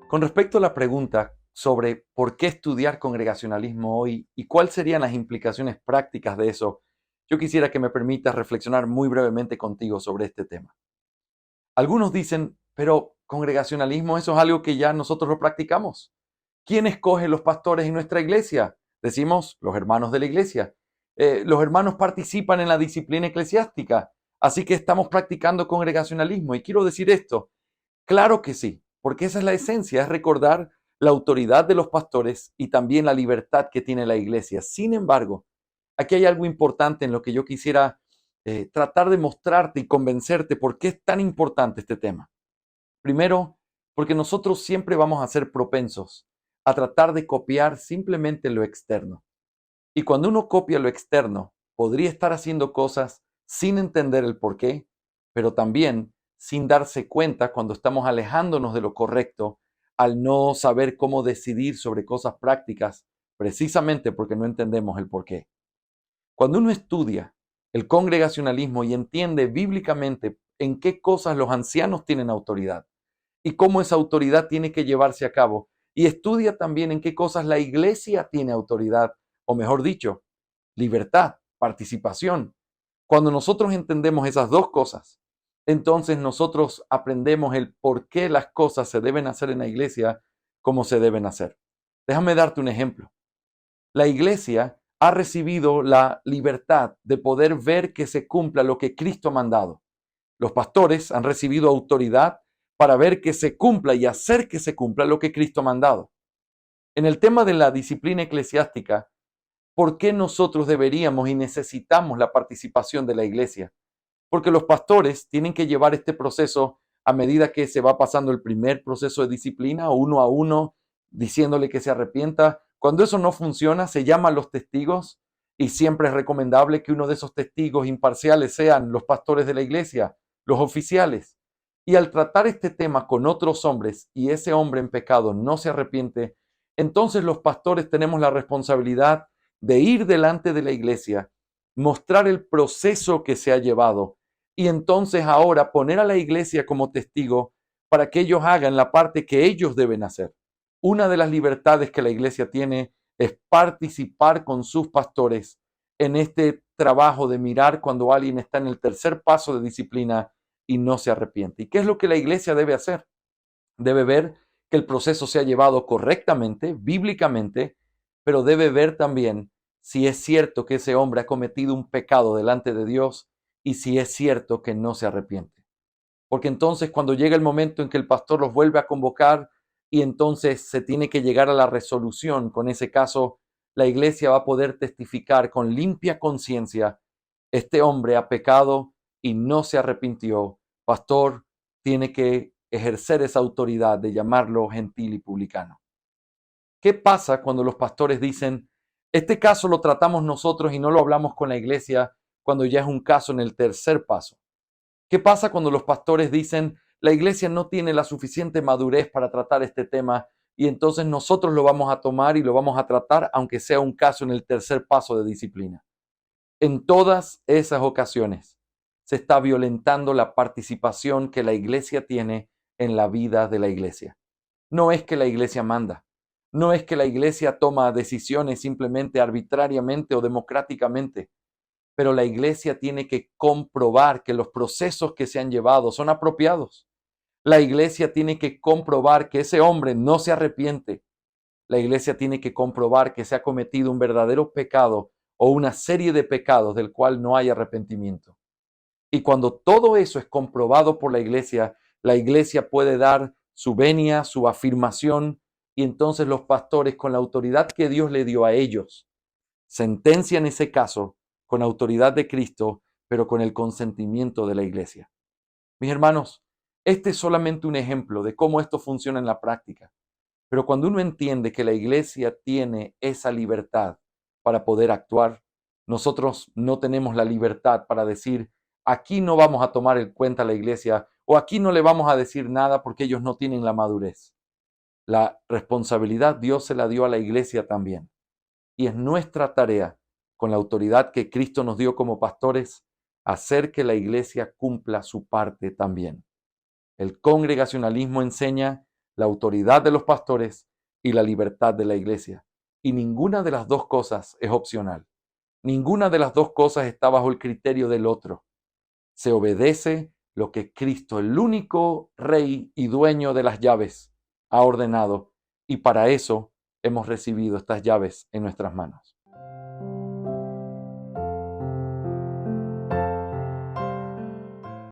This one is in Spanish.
Con respecto a la pregunta sobre por qué estudiar congregacionalismo hoy y cuáles serían las implicaciones prácticas de eso, yo quisiera que me permitas reflexionar muy brevemente contigo sobre este tema. Algunos dicen, pero congregacionalismo, eso es algo que ya nosotros lo practicamos. ¿Quién escoge los pastores en nuestra iglesia? Decimos los hermanos de la iglesia. Los hermanos participan en la disciplina eclesiástica, así que estamos practicando congregacionalismo. Y quiero decir esto, claro que sí, porque esa es la esencia, es recordar la autoridad de los pastores y también la libertad que tiene la iglesia. Sin embargo, aquí hay algo importante en lo que yo quisiera tratar de mostrarte y convencerte por qué es tan importante este tema. Primero, porque nosotros siempre vamos a ser propensos a tratar de copiar simplemente lo externo. Y cuando uno copia lo externo, podría estar haciendo cosas sin entender el por qué, pero también sin darse cuenta cuando estamos alejándonos de lo correcto al no saber cómo decidir sobre cosas prácticas, precisamente porque no entendemos el por qué. Cuando uno estudia el congregacionalismo y entiende bíblicamente en qué cosas los ancianos tienen autoridad y cómo esa autoridad tiene que llevarse a cabo, y estudia también en qué cosas la iglesia tiene autoridad, o mejor dicho, libertad, participación. Cuando nosotros entendemos esas dos cosas, entonces nosotros aprendemos el por qué las cosas se deben hacer en la iglesia como se deben hacer. Déjame darte un ejemplo. La iglesia ha recibido la libertad de poder ver que se cumpla lo que Cristo ha mandado. Los pastores han recibido autoridad para ver que se cumpla y hacer que se cumpla lo que Cristo ha mandado. En el tema de la disciplina eclesiástica, ¿por qué nosotros deberíamos y necesitamos la participación de la iglesia? Porque los pastores tienen que llevar este proceso a medida que se va pasando el primer proceso de disciplina, uno a uno, diciéndole que se arrepienta. Cuando eso no funciona, se llama a los testigos y siempre es recomendable que uno de esos testigos imparciales sean los pastores de la iglesia, los oficiales. Y al tratar este tema con otros hombres y ese hombre en pecado no se arrepiente, entonces los pastores tenemos la responsabilidad de ir delante de la iglesia, mostrar el proceso que se ha llevado y entonces ahora poner a la iglesia como testigo para que ellos hagan la parte que ellos deben hacer. Una de las libertades que la iglesia tiene es participar con sus pastores en este trabajo de mirar cuando alguien está en el tercer paso de disciplina y no se arrepiente. ¿Y qué es lo que la iglesia debe hacer? Debe ver que el proceso se ha llevado correctamente, bíblicamente, pero debe ver también si es cierto que ese hombre ha cometido un pecado delante de Dios y si es cierto que no se arrepiente. Porque entonces cuando llega el momento en que el pastor los vuelve a convocar y entonces se tiene que llegar a la resolución con ese caso, la iglesia va a poder testificar con limpia conciencia, este hombre ha pecado y no se arrepintió. Pastor, tiene que ejercer esa autoridad de llamarlo gentil y publicano. ¿Qué pasa cuando los pastores dicen, este caso lo tratamos nosotros y no lo hablamos con la iglesia cuando ya es un caso en el tercer paso? ¿Qué pasa cuando los pastores dicen, la iglesia no tiene la suficiente madurez para tratar este tema y entonces nosotros lo vamos a tomar y lo vamos a tratar aunque sea un caso en el tercer paso de disciplina? En todas esas ocasiones se está violentando la participación que la iglesia tiene en la vida de la iglesia. No es que la iglesia manda, no es que la iglesia toma decisiones simplemente arbitrariamente o democráticamente, pero la iglesia tiene que comprobar que los procesos que se han llevado son apropiados. La iglesia tiene que comprobar que ese hombre no se arrepiente. La iglesia tiene que comprobar que se ha cometido un verdadero pecado o una serie de pecados del cual no hay arrepentimiento. Y cuando todo eso es comprobado por la iglesia puede dar su venia, su afirmación, y entonces los pastores, con la autoridad que Dios le dio a ellos, sentencian ese caso con autoridad de Cristo, pero con el consentimiento de la iglesia. Mis hermanos, este es solamente un ejemplo de cómo esto funciona en la práctica. Pero cuando uno entiende que la iglesia tiene esa libertad para poder actuar, nosotros no tenemos la libertad para decir, aquí no vamos a tomar en cuenta a la iglesia o aquí no le vamos a decir nada porque ellos no tienen la madurez. La responsabilidad Dios se la dio a la iglesia también. Y es nuestra tarea, con la autoridad que Cristo nos dio como pastores, hacer que la iglesia cumpla su parte también. El congregacionalismo enseña la autoridad de los pastores y la libertad de la iglesia. Y ninguna de las dos cosas es opcional. Ninguna de las dos cosas está bajo el criterio del otro. Se obedece lo que Cristo, el único Rey y dueño de las llaves, ha ordenado, y para eso hemos recibido estas llaves en nuestras manos.